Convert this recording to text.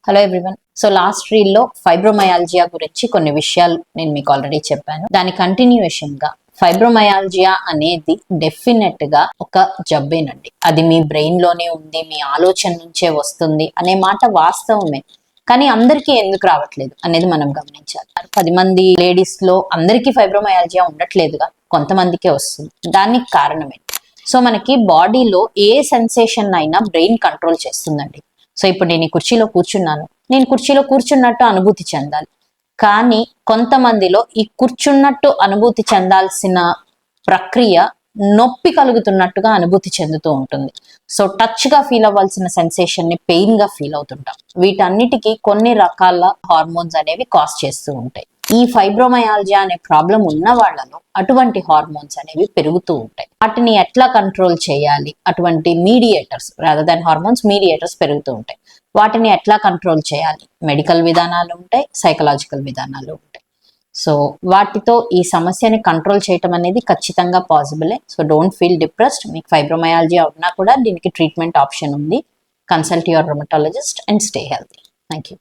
Hello everyone. So last రీల్లో fibromyalgia గురించి కొన్ని విషయాలు నేను మీకు ఆల్రెడీ చెప్పాను. దాని కంటిన్యూయేషన్ గా ఫైబ్రోమయాల్జియా అనేది డెఫినెట్ గా ఒక జబ్బేనండి. అది మీ బ్రెయిన్ లోనే ఉంది, మీ ఆలోచన నుంచే వస్తుంది అనే మాట వాస్తవమే. కానీ అందరికీ ఎందుకు రావట్లేదు అనేది మనం గమనించాలి. 10 మంది లేడీస్ లో అందరికీ ఫైబ్రోమయాల్జియా ఉండట్లేదుగా, కొంతమందికే వస్తుంది. దానికి కారణమే, సో మనకి బాడీలో ఏ సెన్సేషన్ అయినా బ్రెయిన్ కంట్రోల్ చేస్తుందండి. సో ఇప్పుడు నేను ఈ కుర్చీలో కూర్చున్నాను, నేను కుర్చీలో కూర్చున్నట్టు అనుభూతి చెందాలి. కానీ కొంతమందిలో ఈ కూర్చున్నట్టు అనుభూతి చెందాల్సిన ప్రక్రియ నొప్పి కలుగుతున్నట్టుగా అనుభూతి చెందుతూ ఉంటుంది. సో టచ్ గా ఫీల్ అవ్వాల్సిన సెన్సేషన్ ని పెయిన్ గా ఫీల్ అవుతుంటాం. వీటన్నిటికీ కొన్ని రకాల హార్మోన్స్ అనేవి కాజ్ చేస్తూ ఉంటాయి. ఈ ఫైబ్రోమయాల్జియా అనే ప్రాబ్లం ఉన్న వాళ్ళలో అటువంటి హార్మోన్స్ అనేవి పెరుగుతూ ఉంటాయి. వాటిని ఎట్లా కంట్రోల్ చేయాలి? అటువంటి mediators rather than hormones, mediators పెరుగుతూ ఉంటాయి. వాటిని ఎట్లా కంట్రోల్ చేయాలి? మెడికల్ విధానాలు ఉంటాయి, సైకలాజికల్ విధానాలు ఉంటాయి. సో వాటితో ఈ సమస్యని కంట్రోల్ చేయటం అనేది ఖచ్చితంగా పాసిబులే. So don't feel depressed. మీకు ఫైబ్రోమయాల్జియా ఉన్నా కూడా దీనికి ట్రీట్మెంట్ ఆప్షన్ ఉంది. Consult your rheumatologist and stay healthy. Thank you.